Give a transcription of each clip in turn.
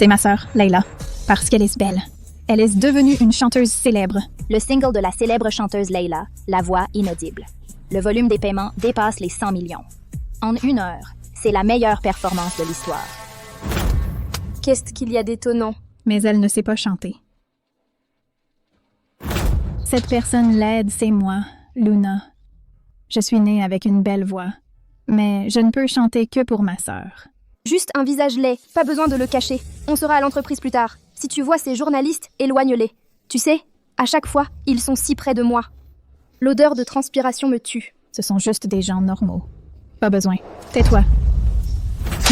C'est ma sœur, Layla, parce qu'elle est belle. Elle est devenue une chanteuse célèbre. Le single de la célèbre chanteuse Layla, La Voix Inaudible. Le volume des paiements dépasse les 100 millions. En 1 heure, c'est la meilleure performance de l'histoire. Qu'est-ce qu'il y a d'étonnant? Mais elle ne sait pas chanter. Cette personne laide, c'est moi, Luna. Je suis née avec une belle voix, mais je ne peux chanter que pour ma sœur. Juste un visage laid, pas besoin de le cacher. On sera à l'entreprise plus tard. Si tu vois ces journalistes, éloigne-les. Tu sais, à chaque fois, ils sont si près de moi. L'odeur de transpiration me tue. Ce sont juste des gens normaux. Pas besoin. Tais-toi.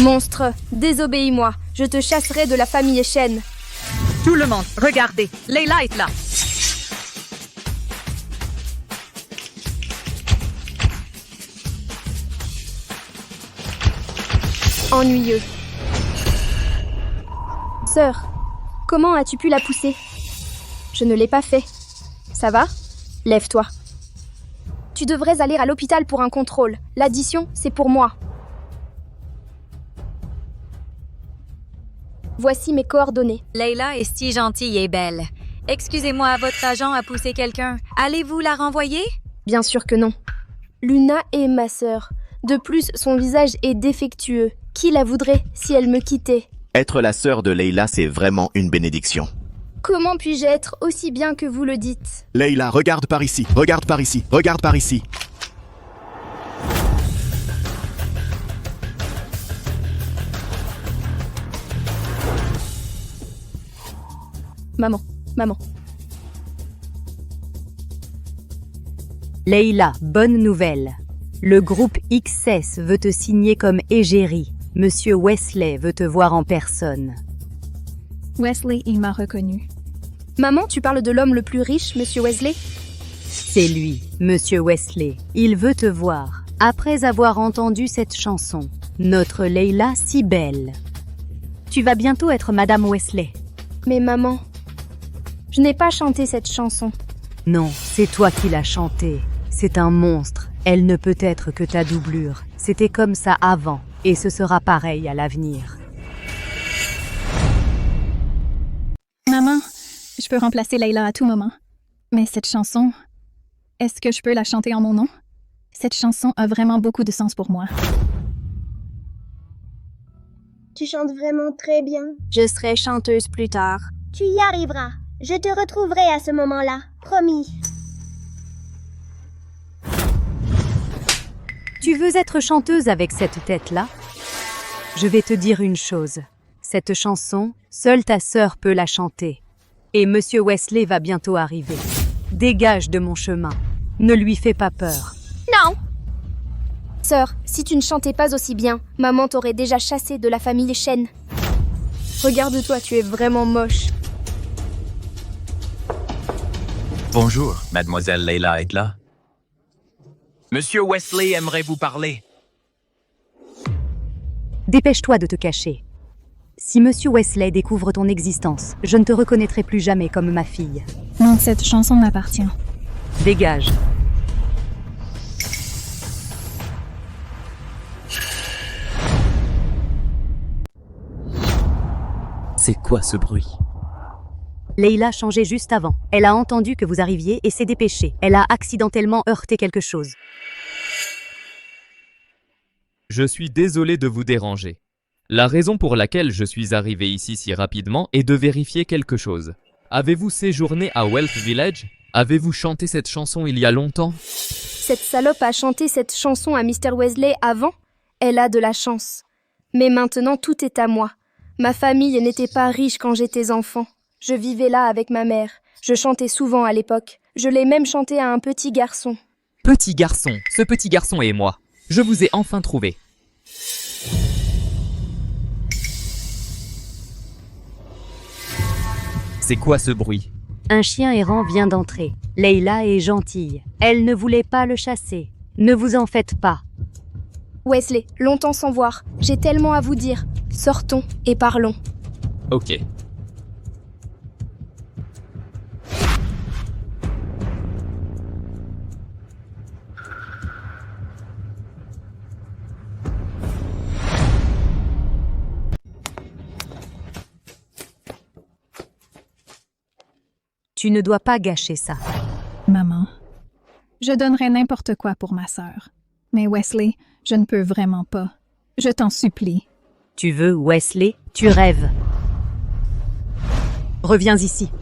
Monstre, désobéis-moi. Je te chasserai de la famille Chen. Tout le monde, regardez, Layla est là. Ennuyeux. Sœur, comment as-tu pu la pousser? Je ne l'ai pas fait. Ça va? Lève-toi. Tu devrais aller à l'hôpital pour un contrôle. L'addition, c'est pour moi. Voici mes coordonnées. Layla est si gentille et belle. Excusez-moi, votre agent a poussé quelqu'un. Allez-vous la renvoyer? Bien sûr que non. Luna est ma sœur. De plus, son visage est défectueux. Qui la voudrait si elle me quittait? Être la sœur de Layla, c'est vraiment une bénédiction. Comment puis-je être aussi bien que vous le dites? Layla, regarde par ici, regarde par ici, regarde par ici. Maman, maman. Layla, bonne nouvelle. Le groupe XS veut te signer comme égérie. Monsieur Wesley veut te voir en personne. Wesley, il m'a reconnu. Maman, tu parles de l'homme le plus riche, Monsieur Wesley? C'est lui, Monsieur Wesley. Il veut te voir. Après avoir entendu cette chanson, notre Layla si belle. Tu vas bientôt être Madame Wesley. Mais maman, je n'ai pas chanté cette chanson. Non, c'est toi qui l'as chantée. C'est un monstre. Elle ne peut être que ta doublure. C'était comme ça avant, et ce sera pareil à l'avenir. Maman, je peux remplacer Layla à tout moment. Mais cette chanson, est-ce que je peux la chanter en mon nom? Cette chanson a vraiment beaucoup de sens pour moi. Tu chantes vraiment très bien. Je serai chanteuse plus tard. Tu y arriveras. Je te retrouverai à ce moment-là, promis. Tu veux être chanteuse avec cette tête-là? Je vais te dire une chose. Cette chanson, seule ta sœur peut la chanter. Et Monsieur Wesley va bientôt arriver. Dégage de mon chemin. Ne lui fais pas peur. Non! Sœur, si tu ne chantais pas aussi bien, maman t'aurait déjà chassé de la famille Chen. Regarde-toi, tu es vraiment moche. Bonjour, mademoiselle Layla est là. Monsieur Wesley aimerait vous parler. Dépêche-toi de te cacher. Si Monsieur Wesley découvre ton existence, je ne te reconnaîtrai plus jamais comme ma fille. Non, cette chanson m'appartient. Dégage. C'est quoi ce bruit? Layla changeait juste avant. Elle a entendu que vous arriviez et s'est dépêchée. Elle a accidentellement heurté quelque chose. Je suis désolé de vous déranger. La raison pour laquelle je suis arrivé ici si rapidement est de vérifier quelque chose. Avez-vous séjourné à Wealth Village? Avez-vous chanté cette chanson il y a longtemps? Cette salope a chanté cette chanson à Mr. Wesley avant? Elle a de la chance. Mais maintenant, tout est à moi. Ma famille n'était pas riche quand j'étais enfant. Je vivais là avec ma mère. Je chantais souvent à l'époque. Je l'ai même chanté à un petit garçon. Petit garçon, ce petit garçon est moi. Je vous ai enfin trouvé. C'est quoi ce bruit? Un chien errant vient d'entrer. Layla est gentille. Elle ne voulait pas le chasser. Ne vous en faites pas. Wesley, longtemps sans voir. J'ai tellement à vous dire. Sortons et parlons. Ok. Tu ne dois pas gâcher ça. Maman, je donnerais n'importe quoi pour ma sœur. Mais Wesley, je ne peux vraiment pas. Je t'en supplie. Tu veux, Wesley? Tu rêves. Reviens ici.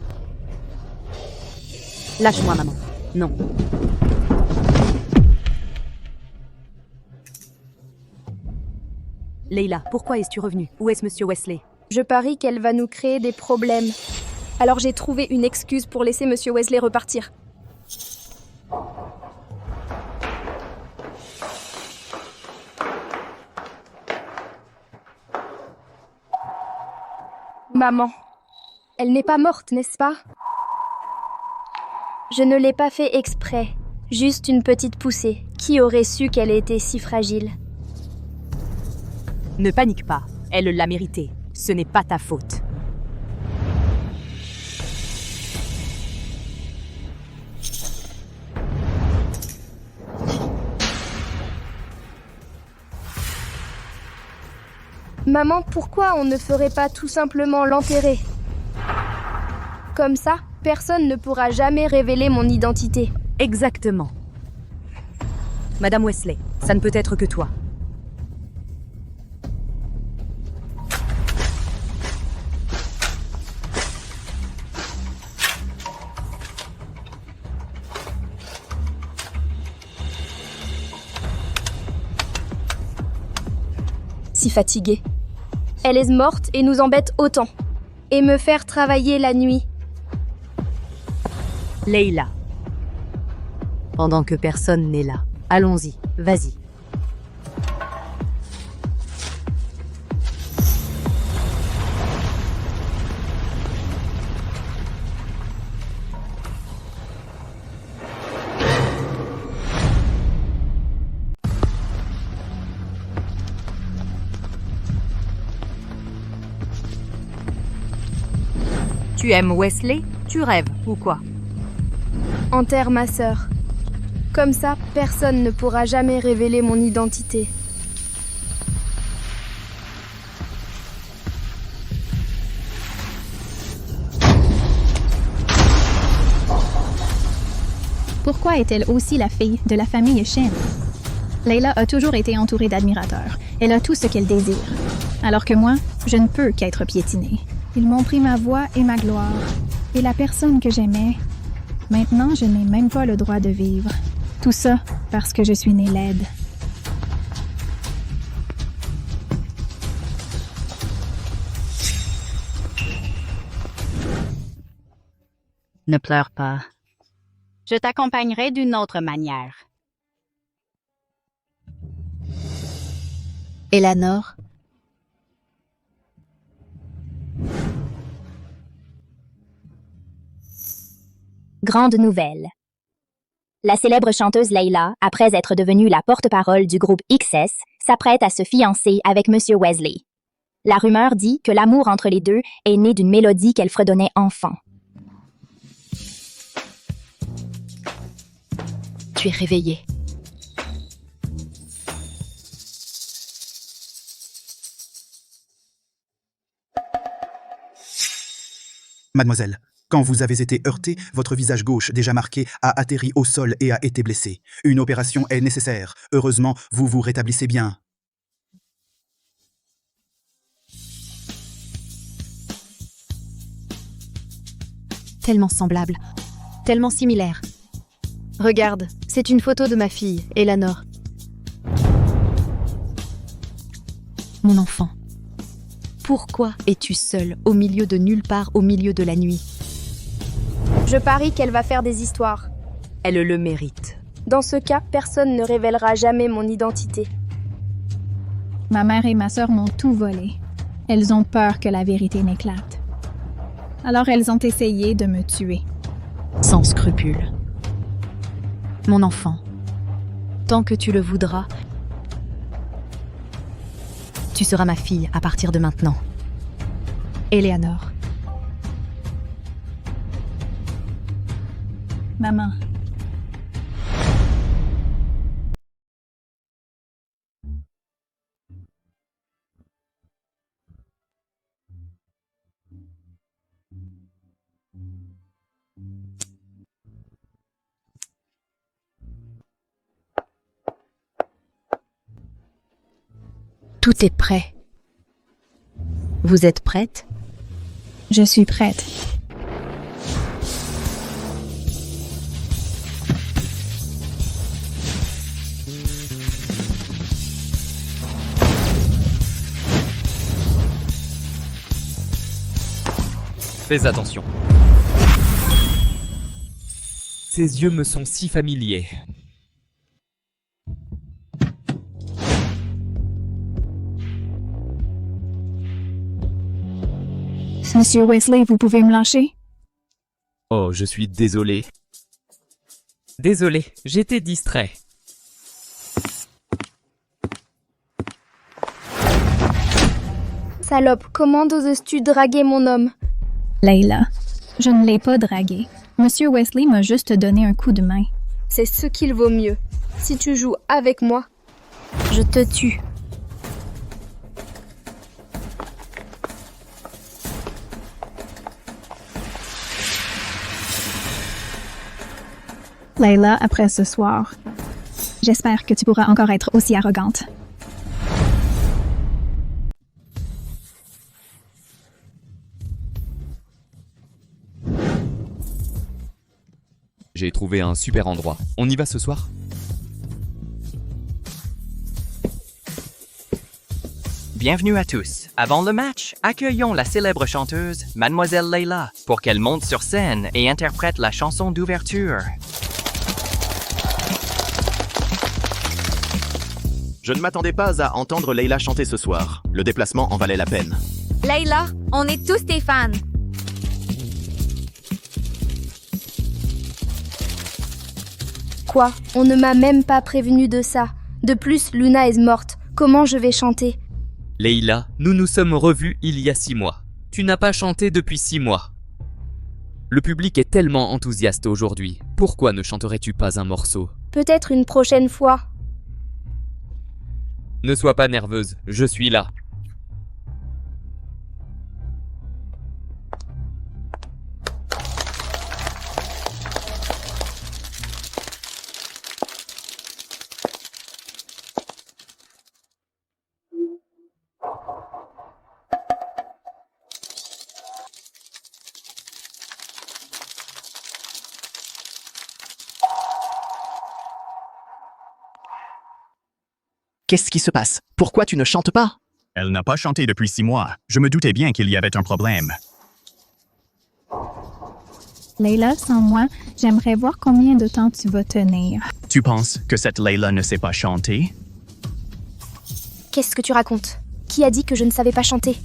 Lâche-moi, maman. Non. Leila, pourquoi es-tu revenue? Où est-ce Monsieur Wesley? Je parie qu'elle va nous créer des problèmes. Alors j'ai trouvé une excuse pour laisser Monsieur Wesley repartir. Maman, elle n'est pas morte, n'est-ce pas? Je ne l'ai pas fait exprès. Juste une petite poussée. Qui aurait su qu'elle était si fragile? Ne panique pas. Elle l'a mérité. Ce n'est pas ta faute. Maman, pourquoi on ne ferait pas tout simplement l'enterrer? Comme ça, personne ne pourra jamais révéler mon identité. Exactement. Madame Wesley, ça ne peut être que toi. Si fatiguée. Elle est morte et nous embête autant. Et me faire travailler la nuit. Leila. Pendant que personne n'est là. Allons-y, vas-y. Tu aimes Wesley? Tu rêves, ou quoi? Enterre ma sœur. Comme ça, personne ne pourra jamais révéler mon identité. Pourquoi est-elle aussi la fille de la famille Shen? Leila a toujours été entourée d'admirateurs. Elle a tout ce qu'elle désire. Alors que moi, je ne peux qu'être piétinée. Ils m'ont pris ma voix et ma gloire. Et la personne que j'aimais. Maintenant, je n'ai même pas le droit de vivre. Tout ça parce que je suis née laide. Ne pleure pas. Je t'accompagnerai d'une autre manière. Eleanor? Grande nouvelle. La célèbre chanteuse Leila, après être devenue la porte-parole du groupe XS, s'apprête à se fiancer avec Monsieur Wesley. La rumeur dit que l'amour entre les deux est né d'une mélodie qu'elle fredonnait enfant. Tu es réveillée. Mademoiselle, quand vous avez été heurtée, votre visage gauche, déjà marqué, a atterri au sol et a été blessé. Une opération est nécessaire. Heureusement, vous vous rétablissez bien. Tellement semblable, tellement similaire. Regarde, c'est une photo de ma fille, Eleanor. Mon enfant. Pourquoi es-tu seule, au milieu de nulle part, au milieu de la nuit? Je parie qu'elle va faire des histoires. Elle le mérite. Dans ce cas, personne ne révélera jamais mon identité. Ma mère et ma sœur m'ont tout volé. Elles ont peur que la vérité n'éclate. Alors elles ont essayé de me tuer. Sans scrupule. Mon enfant, tant que tu le voudras, tu seras ma fille à partir de maintenant. Eleanor. Maman. Tout est prêt. Vous êtes prête? Je suis prête. Fais attention. Ces yeux me sont si familiers. Monsieur Wesley, vous pouvez me lâcher? Oh, je suis désolé. Désolé, j'étais distrait. Salope, comment oses-tu draguer mon homme? Layla, je ne l'ai pas dragué. Monsieur Wesley m'a juste donné un coup de main. C'est ce qu'il vaut mieux. Si tu joues avec moi, je te tue. Layla, après ce soir, j'espère que tu pourras encore être aussi arrogante. J'ai trouvé un super endroit. On y va ce soir? Bienvenue à tous. Avant le match, accueillons la célèbre chanteuse, Mademoiselle Layla, pour qu'elle monte sur scène et interprète la chanson d'ouverture. Je ne m'attendais pas à entendre Layla chanter ce soir. Le déplacement en valait la peine. Layla, on est tous tes fans. Quoi? On ne m'a même pas prévenu de ça. De plus, Luna est morte. Comment je vais chanter? Layla, nous nous sommes revus il y a 6 mois. Tu n'as pas chanté depuis 6 mois. Le public est tellement enthousiaste aujourd'hui. Pourquoi ne chanterais-tu pas un morceau? Peut-être une prochaine fois. Ne sois pas nerveuse, je suis là. Qu'est-ce qui se passe? Pourquoi tu ne chantes pas? Elle n'a pas chanté depuis 6 mois. Je me doutais bien qu'il y avait un problème. Layla, sans moi, j'aimerais voir combien de temps tu vas tenir. Tu penses que cette Layla ne sait pas chanter? Qu'est-ce que tu racontes? Qui a dit que je ne savais pas chanter?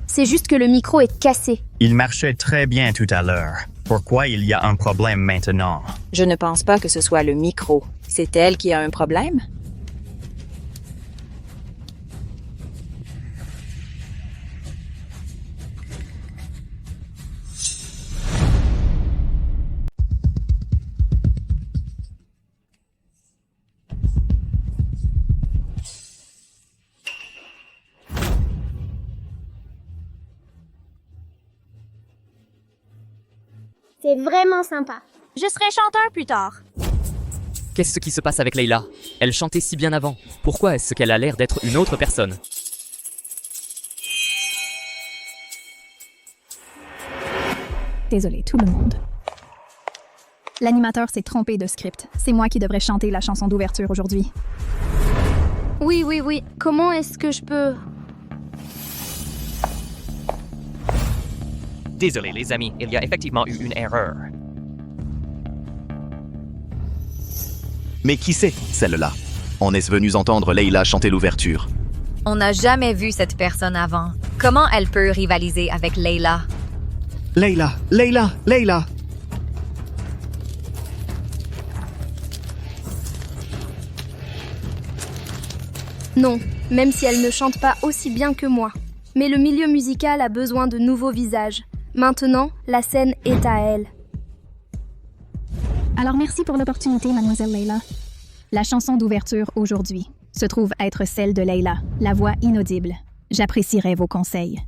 C'est juste que le micro est cassé. Il marchait très bien tout à l'heure. Pourquoi il y a un problème maintenant? Je ne pense pas que ce soit le micro. C'est elle qui a un problème? C'est vraiment sympa. Je serai chanteur plus tard. Qu'est-ce qui se passe avec Layla? Elle chantait si bien avant. Pourquoi est-ce qu'elle a l'air d'être une autre personne? Désolé, tout le monde. L'animateur s'est trompé de script. C'est moi qui devrais chanter la chanson d'ouverture aujourd'hui. Oui. Comment est-ce que je peux... Désolé les amis, il y a effectivement eu une erreur. Mais qui c'est, celle-là? On est venus entendre Layla chanter l'ouverture. On n'a jamais vu cette personne avant. Comment elle peut rivaliser avec Layla? Layla! Non, même si elle ne chante pas aussi bien que moi. Mais le milieu musical a besoin de nouveaux visages. Maintenant, la scène est à elle. Alors merci pour l'opportunité, mademoiselle Layla. La chanson d'ouverture aujourd'hui se trouve être celle de Layla, la voix inaudible. J'apprécierais vos conseils.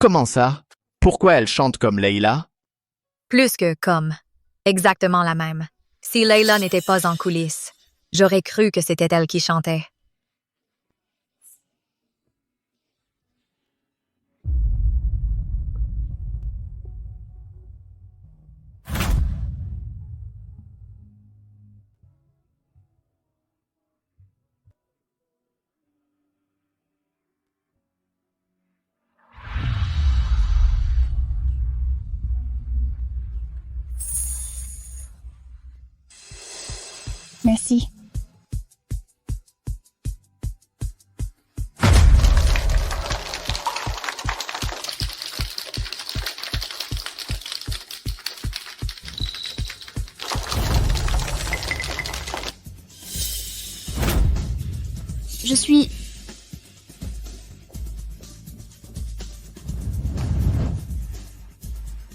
Comment ça? Pourquoi elle chante comme Layla? Plus que comme. Exactement la même. Si Layla n'était pas en coulisses, j'aurais cru que c'était elle qui chantait. Merci. Je suis...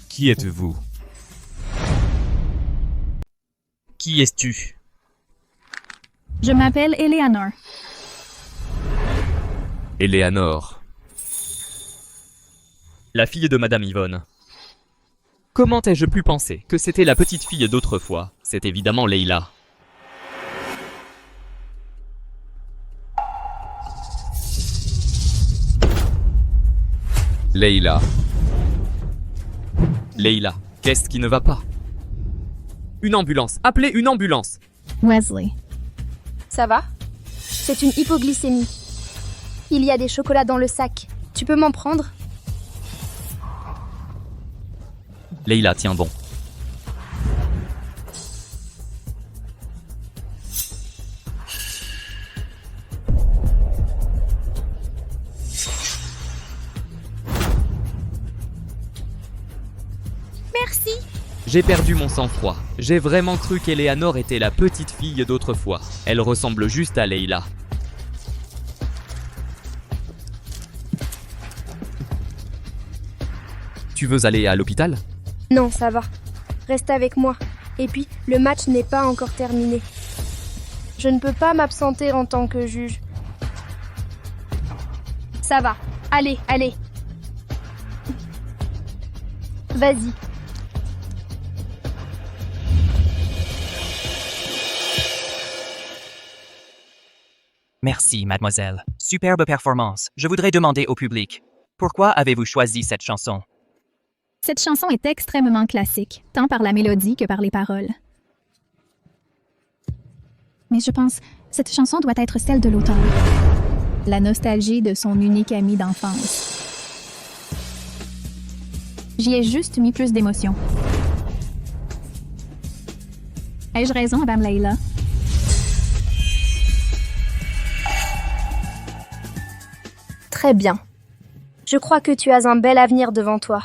Qui êtes-vous? Qui es-tu? Je m'appelle Eleanor. Eleanor. La fille de Madame Yvonne. Comment ai-je pu penser que c'était la petite fille d'autrefois? C'est évidemment Layla. Layla. Layla, qu'est-ce qui ne va pas? Une ambulance! Appelez une ambulance! Wesley. Ça va? C'est une hypoglycémie. Il y a des chocolats dans le sac. Tu peux m'en prendre? Layla, tiens bon. Merci. J'ai perdu mon sang-froid. J'ai vraiment cru qu'Eleanor était la petite fille d'autrefois. Elle ressemble juste à Layla. Tu veux aller à l'hôpital? Non, ça va. Reste avec moi. Et puis, le match n'est pas encore terminé. Je ne peux pas m'absenter en tant que juge. Ça va. Allez, allez. Vas-y. Merci, mademoiselle. Superbe performance. Je voudrais demander au public, pourquoi avez-vous choisi cette chanson? Cette chanson est extrêmement classique, tant par la mélodie que par les paroles. Mais je pense, cette chanson doit être celle de l'auteur. La nostalgie de son unique ami d'enfance. J'y ai juste mis plus d'émotion. Ai-je raison, Madame Layla? Très bien. Je crois que tu as un bel avenir devant toi.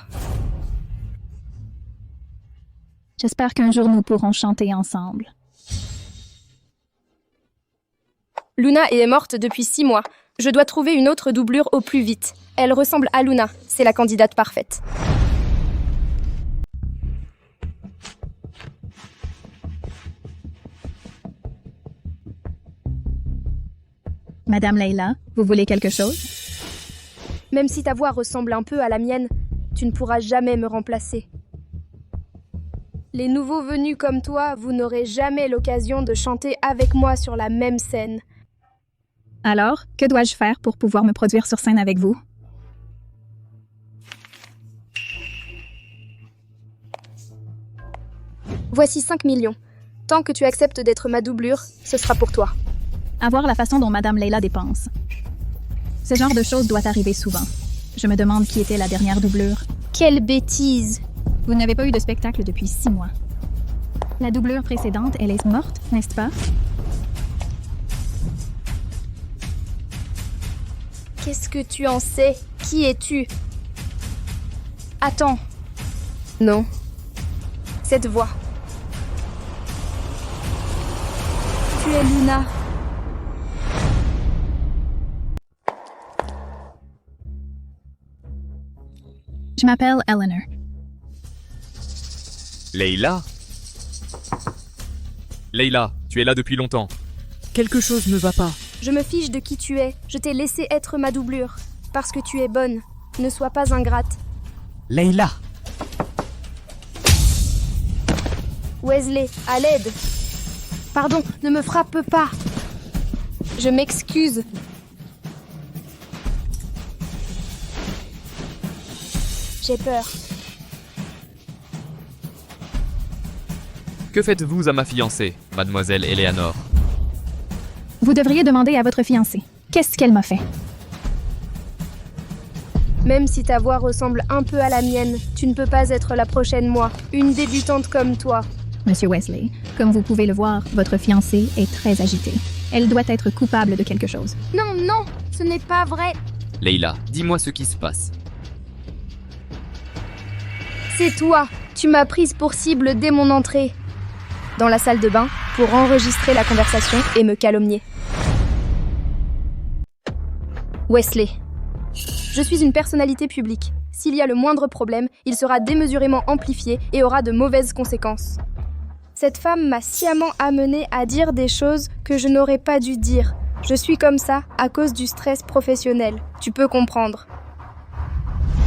J'espère qu'un jour nous pourrons chanter ensemble. Luna est morte depuis 6 mois. Je dois trouver une autre doublure au plus vite. Elle ressemble à Luna. C'est la candidate parfaite. Madame Layla, vous voulez quelque chose? Même si ta voix ressemble un peu à la mienne, tu ne pourras jamais me remplacer. Les nouveaux venus comme toi, vous n'aurez jamais l'occasion de chanter avec moi sur la même scène. Alors, que dois-je faire pour pouvoir me produire sur scène avec vous? Voici 5 millions. Tant que tu acceptes d'être ma doublure, ce sera pour toi. À voir la façon dont Madame Layla dépense. Ce genre de choses doit arriver souvent. Je me demande qui était la dernière doublure. Quelle bêtise! Vous n'avez pas eu de spectacle depuis 6 mois. La doublure précédente, elle est morte, n'est-ce pas? Qu'est-ce que tu en sais? Qui es-tu? Attends. Non. Cette voix. Tu es Luna. Je m'appelle Eleanor. Layla? Layla, tu es là depuis longtemps. Quelque chose ne va pas. Je me fiche de qui tu es. Je t'ai laissé être ma doublure. Parce que tu es bonne. Ne sois pas ingrate. Layla. Wesley, à l'aide. Pardon, ne me frappe pas. Je m'excuse. J'ai peur. Que faites-vous à ma fiancée, mademoiselle Eleanor? Vous devriez demander à votre fiancée. Qu'est-ce qu'elle m'a fait? Même si ta voix ressemble un peu à la mienne, tu ne peux pas être la prochaine moi, une débutante comme toi. Monsieur Wesley, comme vous pouvez le voir, votre fiancée est très agitée. Elle doit être coupable de quelque chose. Non, non, ce n'est pas vrai. Layla, dis-moi ce qui se passe. C'est toi. Tu m'as prise pour cible dès mon entrée dans la salle de bain pour enregistrer la conversation et me calomnier. Wesley. Je suis une personnalité publique. S'il y a le moindre problème, il sera démesurément amplifié et aura de mauvaises conséquences. Cette femme m'a sciemment amenée à dire des choses que je n'aurais pas dû dire. Je suis comme ça à cause du stress professionnel. Tu peux comprendre.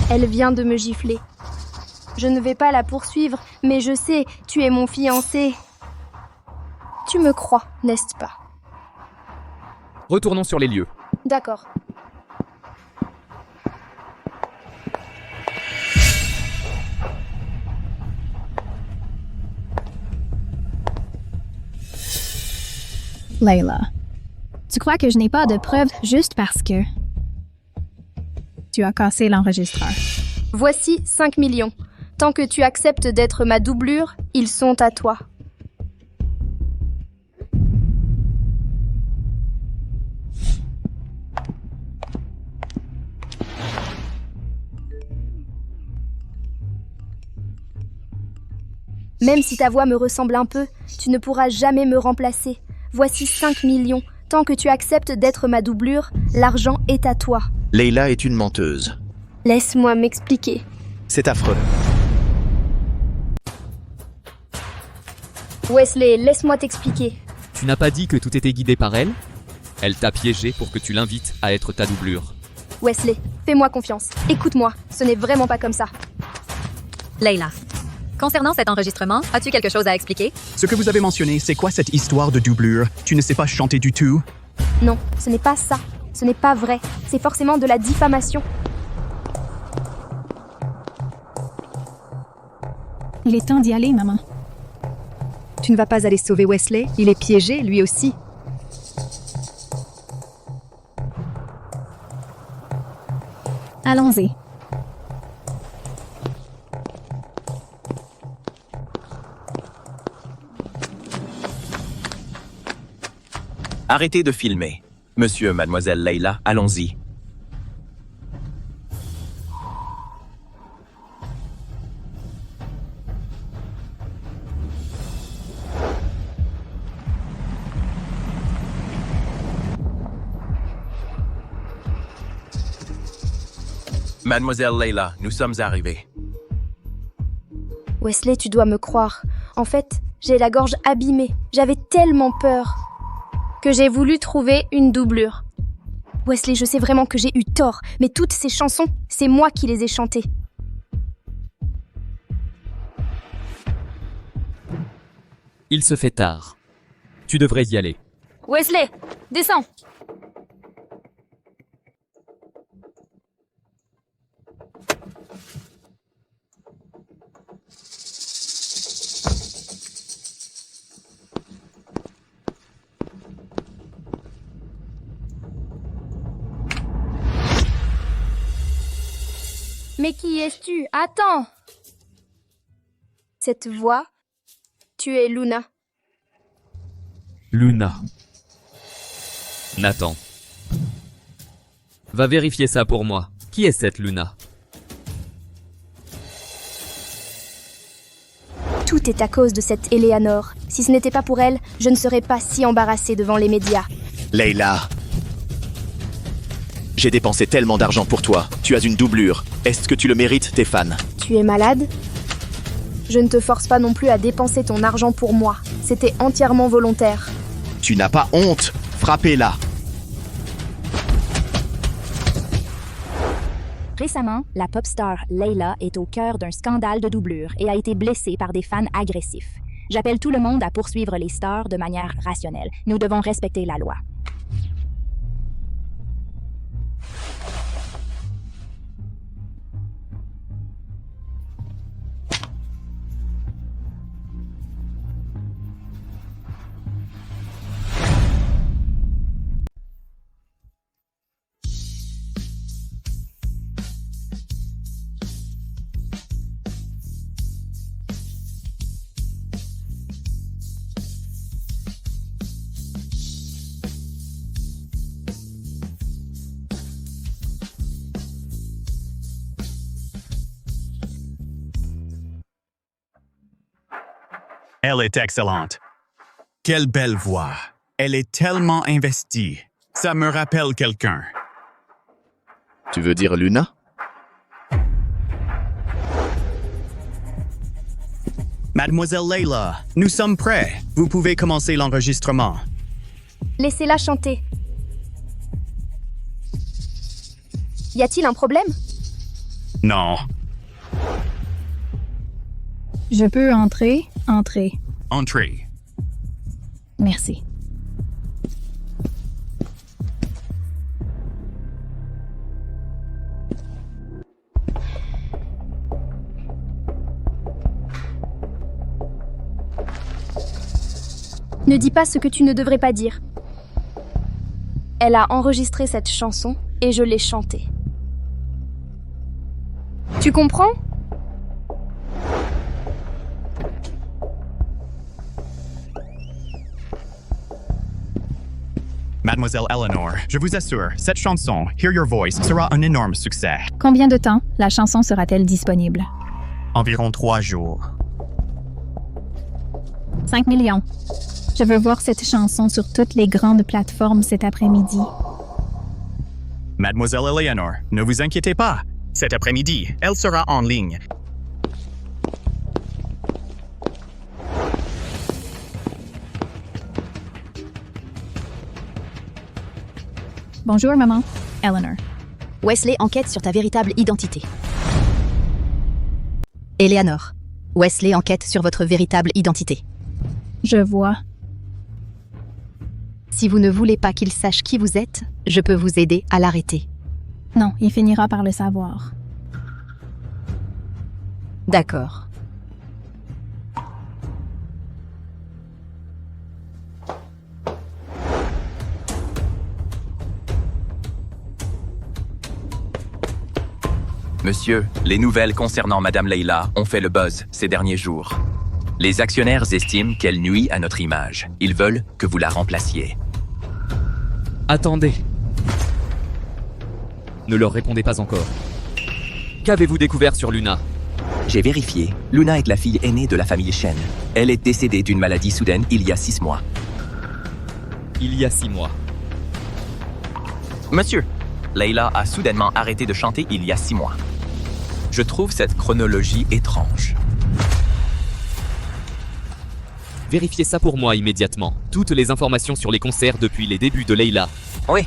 Elle vient de me gifler. Je ne vais pas la poursuivre, mais je sais, tu es mon fiancé. Tu me crois, n'est-ce pas? Retournons sur les lieux. D'accord. Layla, tu crois que je n'ai pas de preuves juste parce que tu as cassé l'enregistreur? Voici 5 millions. Tant que tu acceptes d'être ma doublure, ils sont à toi. Même si ta voix me ressemble un peu, tu ne pourras jamais me remplacer. Voici 5 millions. Tant que tu acceptes d'être ma doublure, l'argent est à toi. Layla est une menteuse. Laisse-moi m'expliquer. C'est affreux. Wesley, laisse-moi t'expliquer. Tu n'as pas dit que tout était guidé par elle? Elle t'a piégé pour que tu l'invites à être ta doublure. Wesley, fais-moi confiance. Écoute-moi, ce n'est vraiment pas comme ça. Layla, concernant cet enregistrement, as-tu quelque chose à expliquer? Ce que vous avez mentionné, c'est quoi cette histoire de doublure? Tu ne sais pas chanter du tout? Non, ce n'est pas ça. Ce n'est pas vrai. C'est forcément de la diffamation. Il est temps d'y aller, maman. Tu ne vas pas aller sauver Wesley? Il est piégé, lui aussi. Allons-y. Arrêtez de filmer. Monsieur, mademoiselle Layla, allons-y. Mademoiselle Layla, nous sommes arrivés. Wesley, tu dois me croire. En fait, j'ai la gorge abîmée. J'avais tellement peur que j'ai voulu trouver une doublure. Wesley, je sais vraiment que j'ai eu tort, mais toutes ces chansons, c'est moi qui les ai chantées. Il se fait tard. Tu devrais y aller. Wesley, descends! Mais qui es-tu? Attends! Cette voix, tu es Luna. Luna. Nathan. Va vérifier ça pour moi. Qui est cette Luna? Tout est à cause de cette Eleanor. Si ce n'était pas pour elle, je ne serais pas si embarrassée devant les médias. Layla. J'ai dépensé tellement d'argent pour toi. Tu as une doublure. Est-ce que tu le mérites, tes fans? Tu es malade? Je ne te force pas non plus à dépenser ton argent pour moi. C'était entièrement volontaire. Tu n'as pas honte? Frappez-la. Récemment, la pop star Layla est au cœur d'un scandale de doublure et a été blessée par des fans agressifs. J'appelle tout le monde à poursuivre les stars de manière rationnelle. Nous devons respecter la loi. Elle est excellente. Quelle belle voix. Elle est tellement investie. Ça me rappelle quelqu'un. Tu veux dire Luna? Mademoiselle Layla, nous sommes prêts. Vous pouvez commencer l'enregistrement. Laissez-la chanter. Y a-t-il un problème? Non. Je peux entrer? Entrer. Entrez. Merci. Ne dis pas ce que tu ne devrais pas dire. Elle a enregistré cette chanson et je l'ai chantée. Tu comprends? Mademoiselle Eleanor, je vous assure, cette chanson, Hear Your Voice, sera un énorme succès. Combien de temps la chanson sera-t-elle disponible? Environ 3 jours. 5 millions. Je veux voir cette chanson sur toutes les grandes plateformes cet après-midi. Mademoiselle Eleanor, ne vous inquiétez pas. Cet après-midi, elle sera en ligne. Bonjour, maman. Eleanor. Wesley enquête sur ta véritable identité. Eleanor. Wesley enquête sur votre véritable identité. Je vois. Si vous ne voulez pas qu'il sache qui vous êtes, je peux vous aider à l'arrêter. Non, il finira par le savoir. D'accord. Monsieur, les nouvelles concernant Madame Layla ont fait le buzz ces derniers jours. Les actionnaires estiment qu'elle nuit à notre image. Ils veulent que vous la remplaciez. Attendez. Ne leur répondez pas encore. Qu'avez-vous découvert sur Luna? J'ai vérifié. Luna est la fille aînée de la famille Shen. Elle est décédée d'une maladie soudaine il y a 6 mois. Il y a 6 mois. Monsieur, Layla a soudainement arrêté de chanter il y a 6 mois. Je trouve cette chronologie étrange. Vérifiez ça pour moi immédiatement. Toutes les informations sur les concerts depuis les débuts de Layla. Oui.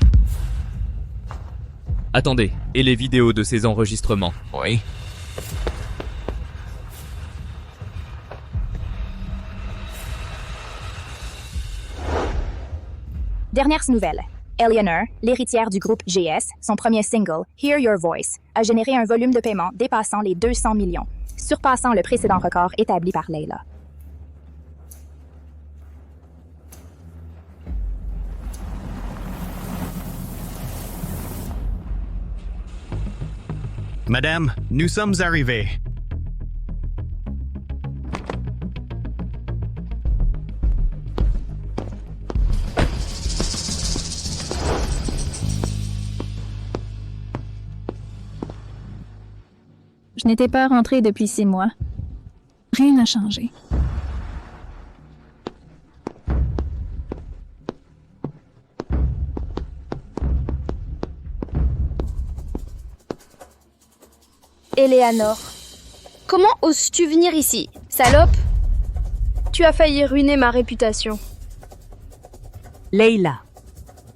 Attendez, et les vidéos de ces enregistrements? Oui. Dernière nouvelle. Eleanor, l'héritière du groupe GS, son premier single, Hear Your Voice, a généré un volume de paiement dépassant les 200 millions, surpassant le précédent record établi par Layla. Madame, nous sommes arrivés. Je n'étais pas rentrée depuis 6 mois. Rien n'a changé. Eleanor, comment oses-tu venir ici, salope? Tu as failli ruiner ma réputation. Layla.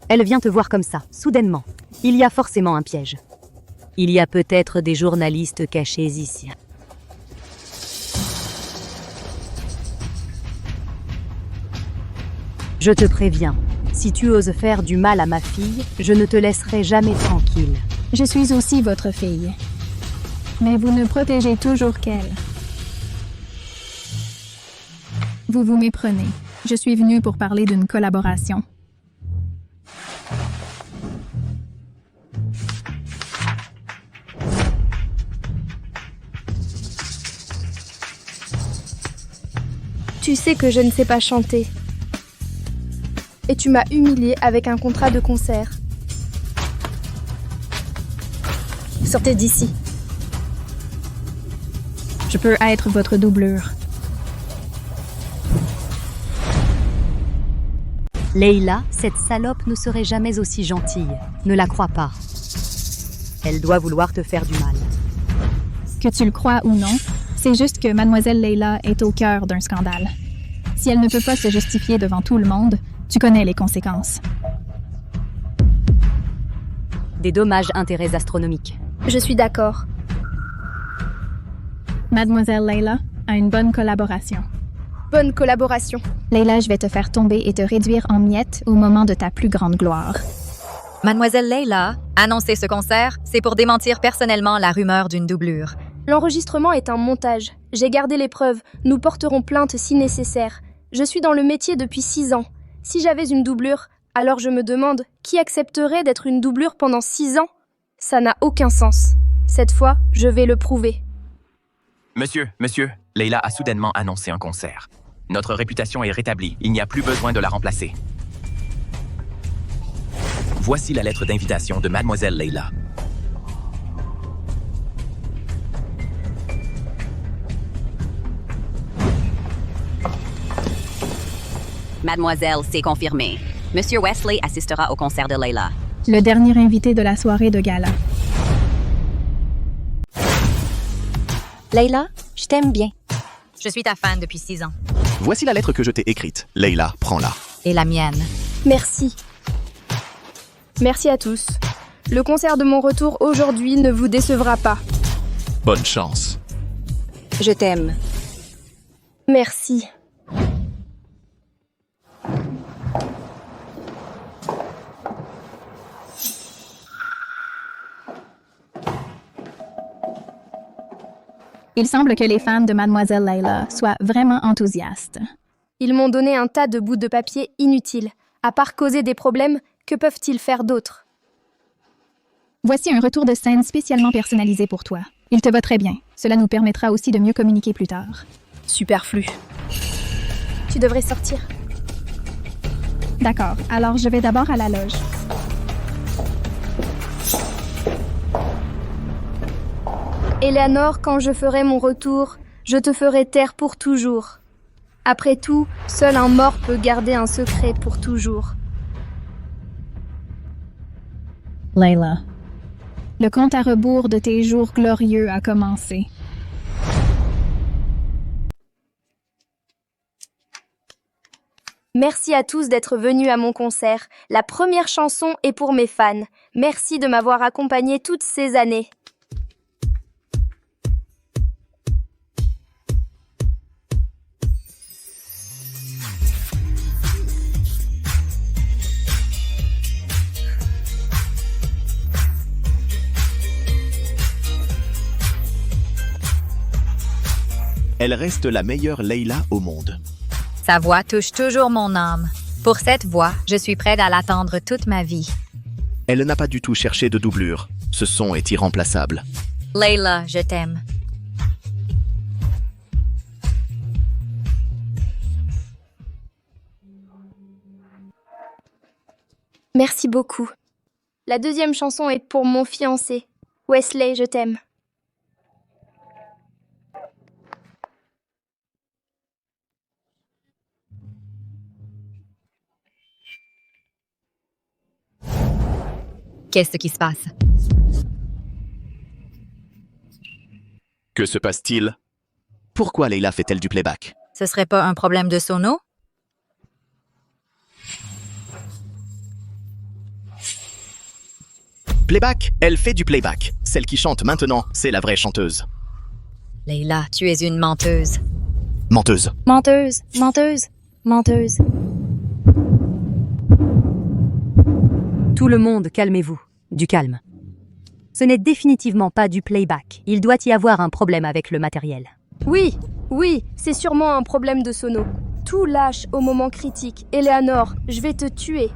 Elle vient te voir comme ça, soudainement. Il y a forcément un piège. Il y a peut-être des journalistes cachés ici. Je te préviens, si tu oses faire du mal à ma fille, je ne te laisserai jamais tranquille. Je suis aussi votre fille. Mais vous ne protégez toujours qu'elle. Vous vous méprenez. Je suis venue pour parler d'une collaboration. Tu sais que je ne sais pas chanter. Et tu m'as humiliée avec un contrat de concert. Sortez d'ici. Je peux être votre doublure. Layla, cette salope ne serait jamais aussi gentille. Ne la crois pas. Elle doit vouloir te faire du mal. Que tu le crois ou non, c'est juste que Mademoiselle Layla est au cœur d'un scandale. Si elle ne peut pas se justifier devant tout le monde, tu connais les conséquences. Des dommages-intérêts astronomiques. Je suis d'accord. Mademoiselle Layla a une bonne collaboration. Bonne collaboration. Layla, je vais te faire tomber et te réduire en miettes au moment de ta plus grande gloire. Mademoiselle Layla, annoncer ce concert, c'est pour démentir personnellement la rumeur d'une doublure. L'enregistrement est un montage. J'ai gardé les preuves. Nous porterons plainte si nécessaire. Je suis dans le métier depuis 6 ans. Si j'avais une doublure, alors je me demande qui accepterait d'être une doublure pendant 6 ans? Ça n'a aucun sens. Cette fois, je vais le prouver. Monsieur, Layla a soudainement annoncé un concert. Notre réputation est rétablie. Il n'y a plus besoin de la remplacer. Voici la lettre d'invitation de Mademoiselle Layla. Mademoiselle, c'est confirmé. Monsieur Wesley assistera au concert de Layla. Le dernier invité de la soirée de gala. Layla, je t'aime bien. Je suis ta fan depuis 6 ans. Voici la lettre que je t'ai écrite. Layla, prends-la. Et la mienne. Merci. Merci à tous. Le concert de mon retour aujourd'hui ne vous décevra pas. Bonne chance. Je t'aime. Merci. Il semble que les fans de Mademoiselle Layla soient vraiment enthousiastes. Ils m'ont donné un tas de bouts de papier inutiles. À part causer des problèmes, que peuvent-ils faire d'autre? Voici un retour de scène spécialement personnalisé pour toi. Il te va très bien. Cela nous permettra aussi de mieux communiquer plus tard. Superflu. Tu devrais sortir. D'accord, alors je vais d'abord à la loge. Eleanor, quand je ferai mon retour, je te ferai taire pour toujours. Après tout, seul un mort peut garder un secret pour toujours. Layla, le compte à rebours de tes jours glorieux a commencé. Merci à tous d'être venus à mon concert. La première chanson est pour mes fans. Merci de m'avoir accompagné toutes ces années. Elle reste la meilleure Layla au monde. Sa voix touche toujours mon âme. Pour cette voix, je suis prête à l'attendre toute ma vie. Elle n'a pas du tout cherché de doublure. Ce son est irremplaçable. Layla, je t'aime. Merci beaucoup. La deuxième chanson est pour mon fiancé. Wesley, je t'aime. Qu'est-ce qui se passe? Que se passe-t-il? Pourquoi Layla fait-elle du playback? Ce serait pas un problème de sono? Playback? Elle fait du playback. Celle qui chante maintenant, c'est la vraie chanteuse. Layla, tu es une menteuse. Menteuse. Menteuse, menteuse, menteuse. Tout le monde, calmez-vous. Du calme. Ce n'est définitivement pas du playback. Il doit y avoir un problème avec le matériel. Oui, oui, c'est sûrement un problème de sono. Tout lâche au moment critique. Eleanor, je vais te tuer.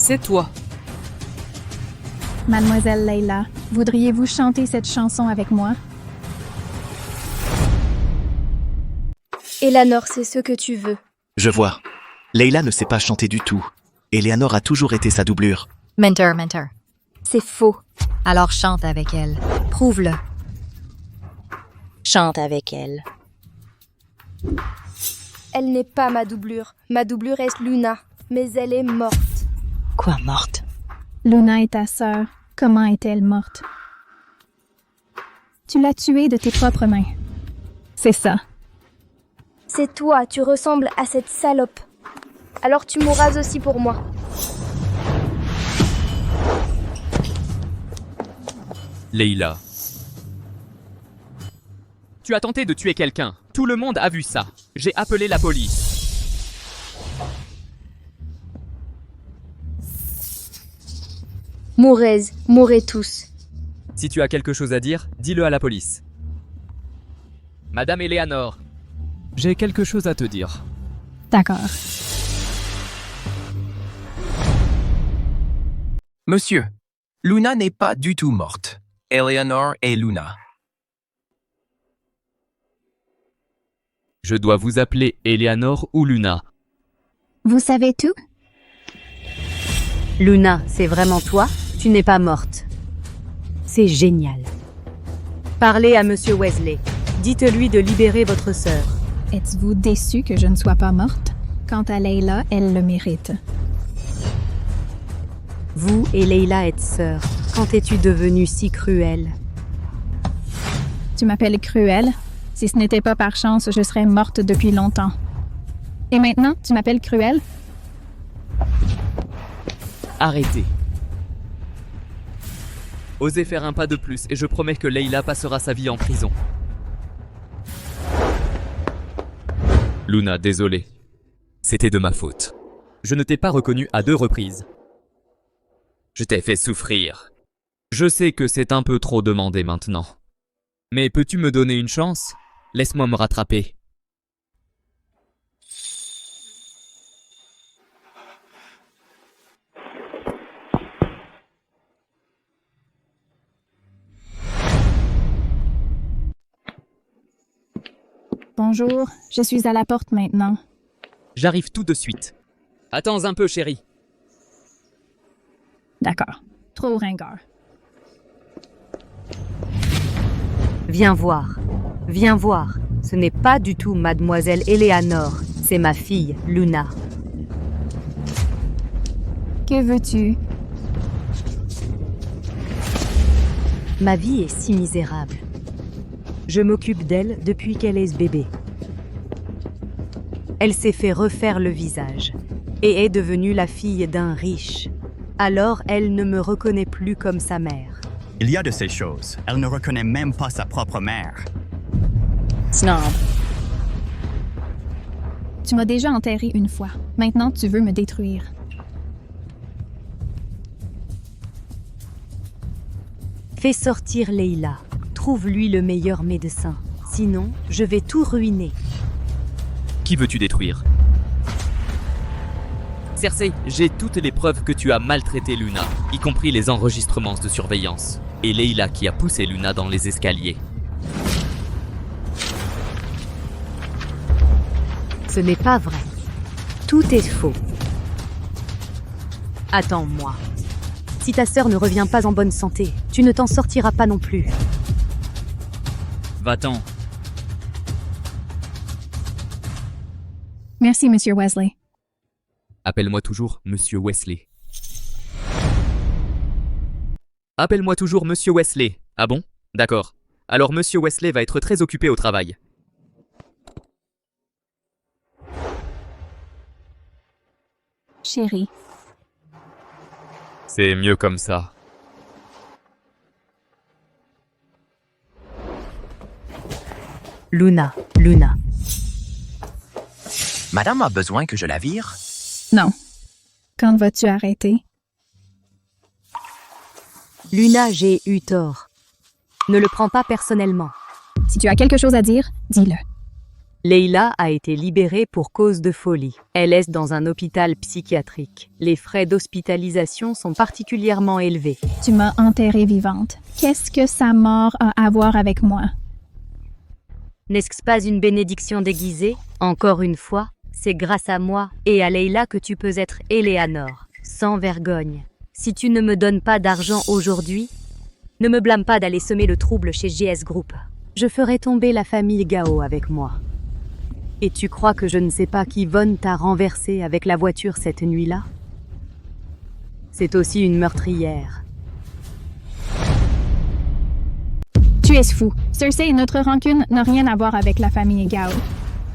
C'est toi. Mademoiselle Layla, voudriez-vous chanter cette chanson avec moi? Eleanor, c'est ce que tu veux. Je vois. Layla ne sait pas chanter du tout. Eleanor a toujours été sa doublure. Mentor. C'est faux. Alors chante avec elle. Prouve-le. Chante avec elle. Elle n'est pas ma doublure. Ma doublure est Luna, mais elle est morte. Quoi, morte? Luna est ta sœur. Comment est-elle morte? Tu l'as tuée de tes propres mains. C'est ça. C'est toi, tu ressembles à cette salope. Alors tu mourras aussi pour moi. Layla. Tu as tenté de tuer quelqu'un. Tout le monde a vu ça. J'ai appelé la police. Mourrez tous. Si tu as quelque chose à dire, dis-le à la police. Madame Eleanor, j'ai quelque chose à te dire. D'accord. Monsieur, Luna n'est pas du tout morte. Eleanor est Luna. Je dois vous appeler Eleanor ou Luna. Vous savez tout? Luna, c'est vraiment toi? Tu n'es pas morte. C'est génial. Parlez à Monsieur Wesley. Dites-lui de libérer votre sœur. Êtes-vous déçu que je ne sois pas morte? Quant à Layla, elle le mérite. Vous et Layla êtes sœurs. Quand es-tu devenue si cruelle? Tu m'appelles cruelle? Si ce n'était pas par chance, je serais morte depuis longtemps. Et maintenant, tu m'appelles cruelle? Arrêtez. Osez faire un pas de plus et je promets que Layla passera sa vie en prison. Luna, désolé. C'était de ma faute. Je ne t'ai pas reconnu à 2 reprises. Je t'ai fait souffrir. Je sais que c'est un peu trop demandé maintenant. Mais peux-tu me donner une chance? Laisse-moi me rattraper. Bonjour, je suis à la porte maintenant. J'arrive tout de suite. Attends un peu, chérie. D'accord. Trop ringard. Viens voir. Viens voir. Ce n'est pas du tout Mademoiselle Eleanor. C'est ma fille, Luna. Que veux-tu? Ma vie est si misérable. Je m'occupe d'elle depuis qu'elle est bébé. Elle s'est fait refaire le visage et est devenue la fille d'un riche. Alors elle ne me reconnaît plus comme sa mère. Il y a de ces choses. Elle ne reconnaît même pas sa propre mère. Snob. Tu m'as déjà enterré une fois. Maintenant, tu veux me détruire. Fais sortir Layla. Trouve-lui le meilleur médecin. Sinon, je vais tout ruiner. Qui veux-tu détruire? Cersei, j'ai toutes les preuves que tu as maltraité Luna, y compris les enregistrements de surveillance. Et Layla qui a poussé Luna dans les escaliers. Ce n'est pas vrai. Tout est faux. Attends-moi. Si ta sœur ne revient pas en bonne santé, tu ne t'en sortiras pas non plus. Va-t'en. Merci, Monsieur Wesley. Appelle-moi toujours Monsieur Wesley. Appelle-moi toujours Monsieur Wesley. Ah bon? D'accord. Alors Monsieur Wesley va être très occupé au travail. Chérie, C'est mieux comme ça. Luna. Madame a besoin que je la vire? non. Quand vas-tu arrêter? Luna, j'ai eu tort. Ne le prends pas personnellement. Si tu as quelque chose à dire, dis-le. Leila a été libérée pour cause de folie. Elle est dans un hôpital psychiatrique. Les frais d'hospitalisation sont particulièrement élevés. Tu m'as enterrée vivante. Qu'est-ce que sa mort a à voir avec moi? N'est-ce pas une bénédiction déguisée? Encore une fois, c'est grâce à moi et à Leila que tu peux être Eleanor, sans vergogne. Si tu ne me donnes pas d'argent aujourd'hui, ne me blâme pas d'aller semer le trouble chez GS Group. Je ferai tomber la famille Gao avec moi. Et tu crois que je ne sais pas qu'Yvonne t'a renversé avec la voiture cette nuit-là? C'est aussi une meurtrière. Tu es fou. Cersei et notre rancune n'a rien à voir avec la famille Gao.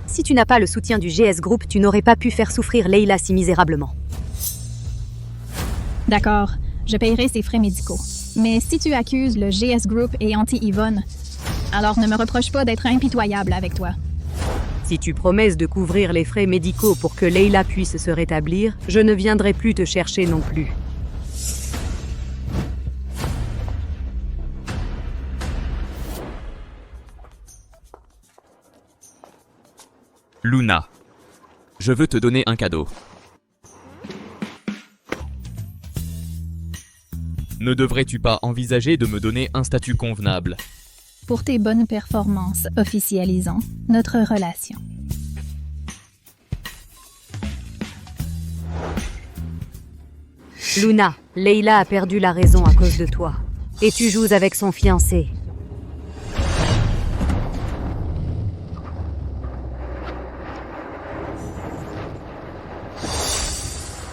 Si tu n'as pas le soutien du GS Group, tu n'aurais pas pu faire souffrir Leila si misérablement. D'accord, je paierai ses frais médicaux. Mais si tu accuses le GS Group et anti-Yvonne, alors ne me reproche pas d'être impitoyable avec toi. Si tu promets de couvrir les frais médicaux pour que Leila puisse se rétablir, je ne viendrai plus te chercher non plus. Luna, je veux te donner un cadeau. Ne devrais-tu pas envisager de me donner un statut convenable? Pour tes bonnes performances, officialisons notre relation. Luna, Leila a perdu la raison à cause de toi. Et tu joues avec son fiancé.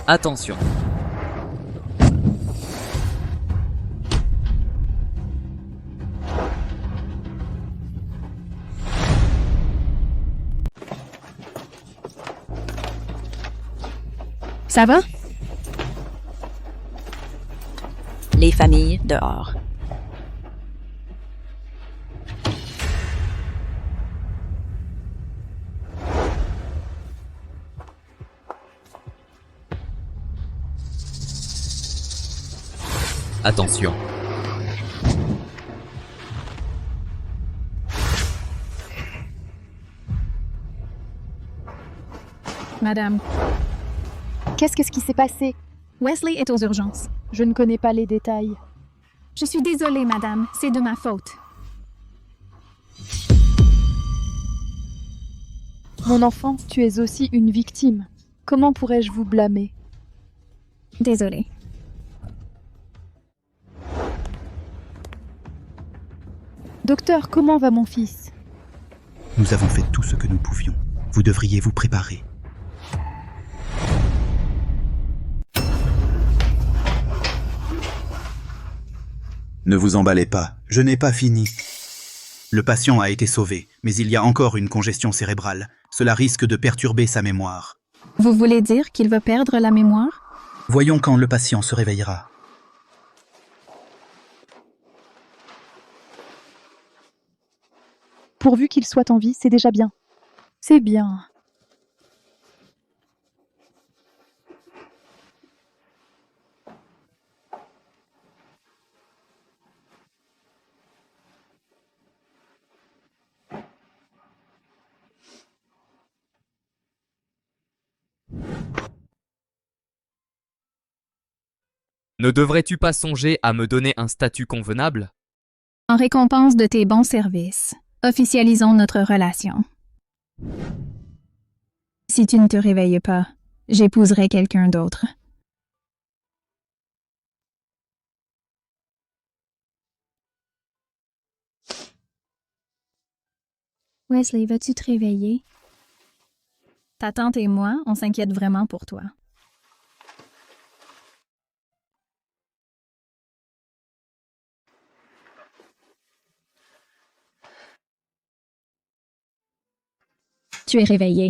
Attention. Ça va? Les familles dehors. Attention. Madame, Qu'est-ce qui s'est passé? Wesley est aux urgences. Je ne connais pas les détails. Je suis désolée, madame, c'est de ma faute. Mon enfant, tu es aussi une victime. Comment pourrais-je vous blâmer? Désolée. Docteur, comment va mon fils? Nous avons fait tout ce que nous pouvions. Vous devriez vous préparer. Ne vous emballez pas, je n'ai pas fini. Le patient a été sauvé, mais il y a encore une congestion cérébrale. Cela risque de perturber sa mémoire. Vous voulez dire qu'il va perdre la mémoire? Voyons quand le patient se réveillera. Pourvu qu'il soit en vie, c'est déjà bien. C'est bien. Ne devrais-tu pas songer à me donner un statut convenable? En récompense de tes bons services, officialisons notre relation. Si tu ne te réveilles pas, j'épouserai quelqu'un d'autre. Wesley, vas-tu te réveiller? Ta tante et moi, on s'inquiète vraiment pour toi. Tu es réveillé.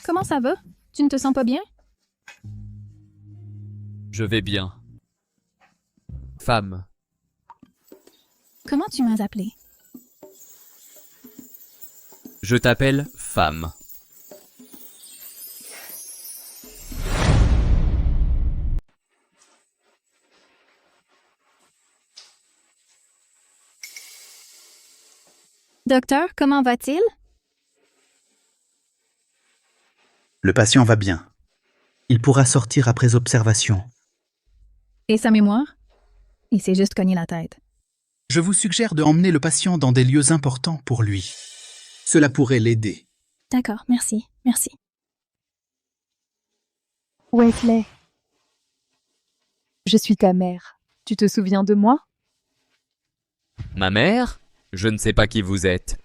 Comment ça va? Tu ne te sens pas bien? Je vais bien. Femme. Comment tu m'as appelé? Je t'appelle femme. Docteur, comment va-t-il? Le patient va bien. Il pourra sortir après observation. Et sa mémoire? Il s'est juste cogné la tête. Je vous suggère de emmener le patient dans des lieux importants pour lui. Cela pourrait l'aider. D'accord, merci, merci. Wesley. Je suis ta mère. Tu te souviens de moi? Ma mère? Je ne sais pas qui vous êtes.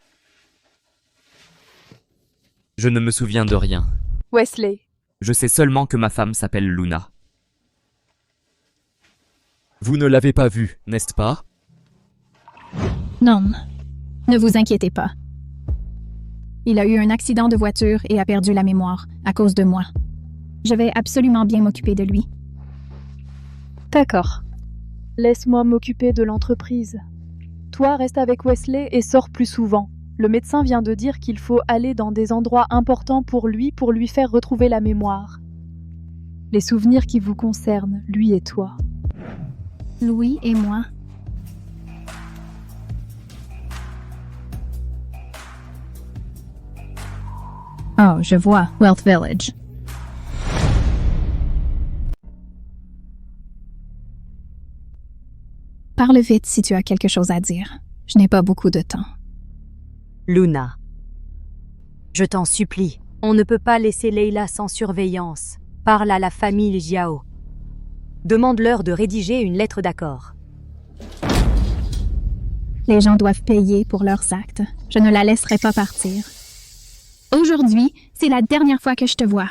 Je ne me souviens de rien. Wesley. Je sais seulement que ma femme s'appelle Luna. Vous ne l'avez pas vue, n'est-ce pas? Non, ne vous inquiétez pas. Il a eu un accident de voiture et a perdu la mémoire à cause de moi. Je vais absolument bien m'occuper de lui. D'accord. Laisse-moi m'occuper de l'entreprise. Toi, reste avec Wesley et sors plus souvent. Le médecin vient de dire qu'il faut aller dans des endroits importants pour lui faire retrouver la mémoire. Les souvenirs qui vous concernent, lui et toi. Louis et moi. Oh, je vois. Wealth Village. Parle vite si tu as quelque chose à dire. Je n'ai pas beaucoup de temps. Luna. Je t'en supplie, on ne peut pas laisser Leila sans surveillance. Parle à la famille Jiao. Demande-leur de rédiger une lettre d'accord. Les gens doivent payer pour leurs actes. Je ne la laisserai pas partir. Aujourd'hui, c'est la dernière fois que je te vois.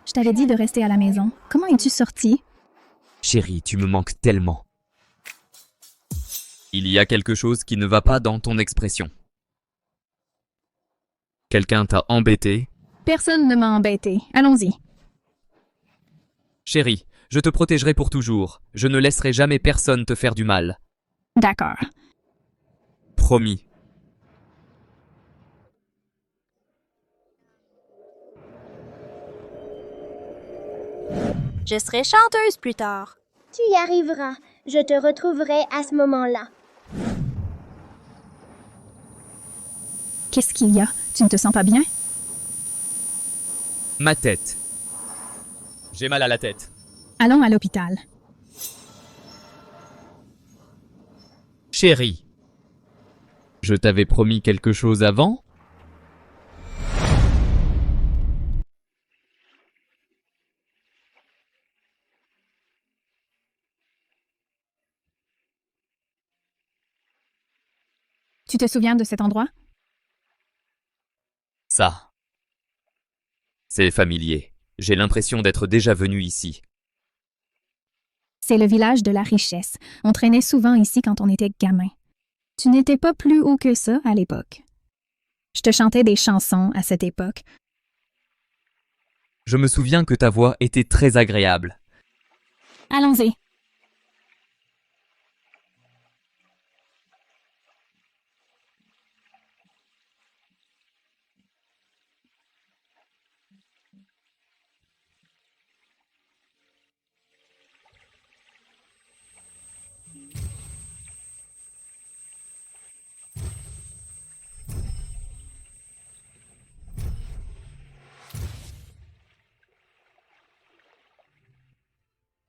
Je t'avais dit de rester à la maison. Comment es-tu sortie? Chérie, tu me manques tellement. Il y a quelque chose qui ne va pas dans ton expression. Quelqu'un t'a embêté? Personne ne m'a embêté. Allons-y. Chérie, je te protégerai pour toujours. Je ne laisserai jamais personne te faire du mal. D'accord. Promis. Je serai chanteuse plus tard. Tu y arriveras. Je te retrouverai à ce moment-là. Qu'est-ce qu'il y a? Tu ne te sens pas bien? Ma tête. J'ai mal à la tête. Allons à l'hôpital. Chérie. Je t'avais promis quelque chose avant? Tu te souviens de cet endroit? Ça. C'est familier. J'ai l'impression d'être déjà venu ici. C'est le village de la richesse. On traînait souvent ici quand on était gamin. Tu n'étais pas plus haut que ça à l'époque. Je te chantais des chansons à cette époque. Je me souviens que ta voix était très agréable. Allons-y.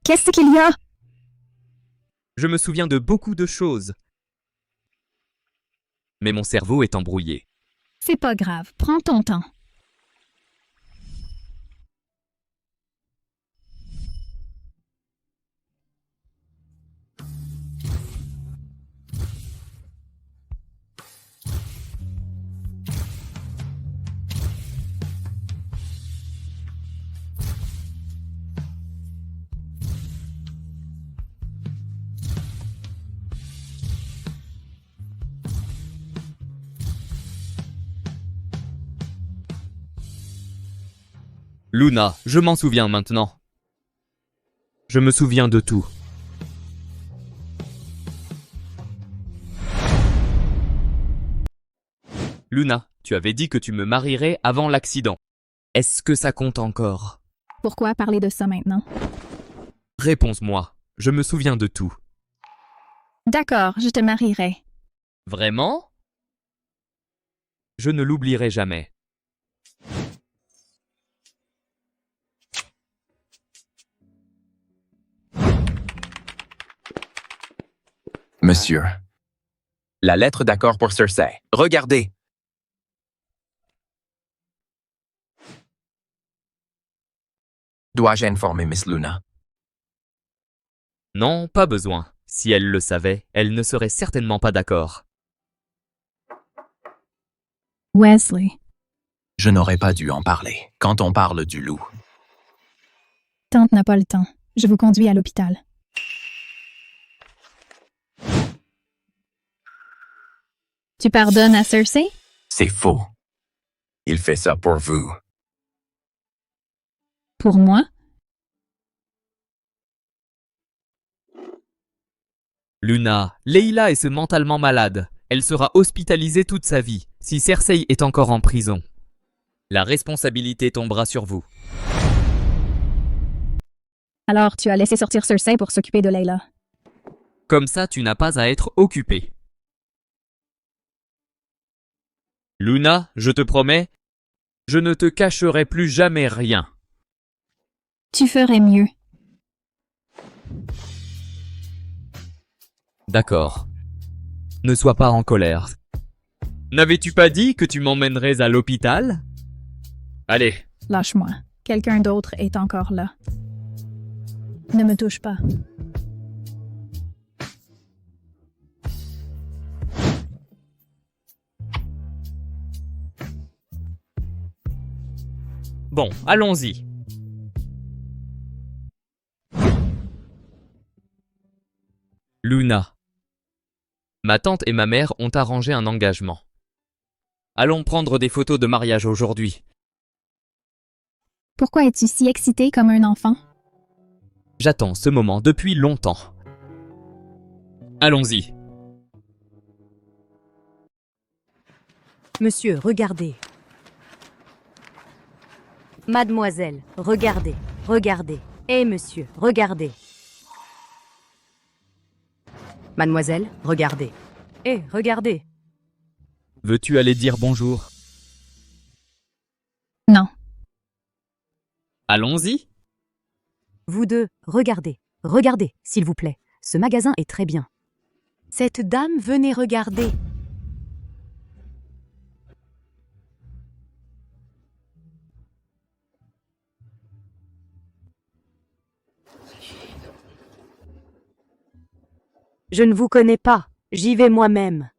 Qu'est-ce qu'il y a? Je me souviens de beaucoup de choses. Mais mon cerveau est embrouillé. C'est pas grave, prends ton temps. Luna, je m'en souviens maintenant. Je me souviens de tout. Luna, tu avais dit que tu me marierais avant l'accident. Est-ce que ça compte encore? Pourquoi parler de ça maintenant? Réponds-moi, je me souviens de tout. D'accord, je te marierai. Vraiment? Je ne l'oublierai jamais. Monsieur. La lettre d'accord pour Cersei. Regardez. Dois-je informer Miss Luna? Non, pas besoin. Si elle le savait, elle ne serait certainement pas d'accord. Wesley. Je n'aurais pas dû en parler. Quand on parle du loup. Tante n'a pas le temps. Je vous conduis à l'hôpital. Tu pardonnes à Cersei? C'est faux. Il fait ça pour vous. Pour moi? Luna, Layla est mentalement malade. Elle sera hospitalisée toute sa vie, si Cersei est encore en prison. La responsabilité tombera sur vous. Alors, tu as laissé sortir Cersei pour s'occuper de Layla. Comme ça, tu n'as pas à être occupé. Luna, je te promets, je ne te cacherai plus jamais rien. Tu ferais mieux. D'accord. Ne sois pas en colère. N'avais-tu pas dit que tu m'emmènerais à l'hôpital? Allez. Lâche-moi. Quelqu'un d'autre est encore là. Ne me touche pas. Bon, allons-y. Luna. Ma tante et ma mère ont arrangé un engagement. Allons prendre des photos de mariage aujourd'hui. Pourquoi es-tu si excité comme un enfant? J'attends ce moment depuis longtemps. Allons-y. Monsieur, regardez. Mademoiselle, regardez, regardez. Eh monsieur, regardez. Mademoiselle, regardez. Eh, regardez. Veux-tu aller dire bonjour? Non. Allons-y. Vous deux, regardez. Regardez, s'il vous plaît. Ce magasin est très bien. Cette dame, venez regarder. Je ne vous connais pas. J'y vais moi-même.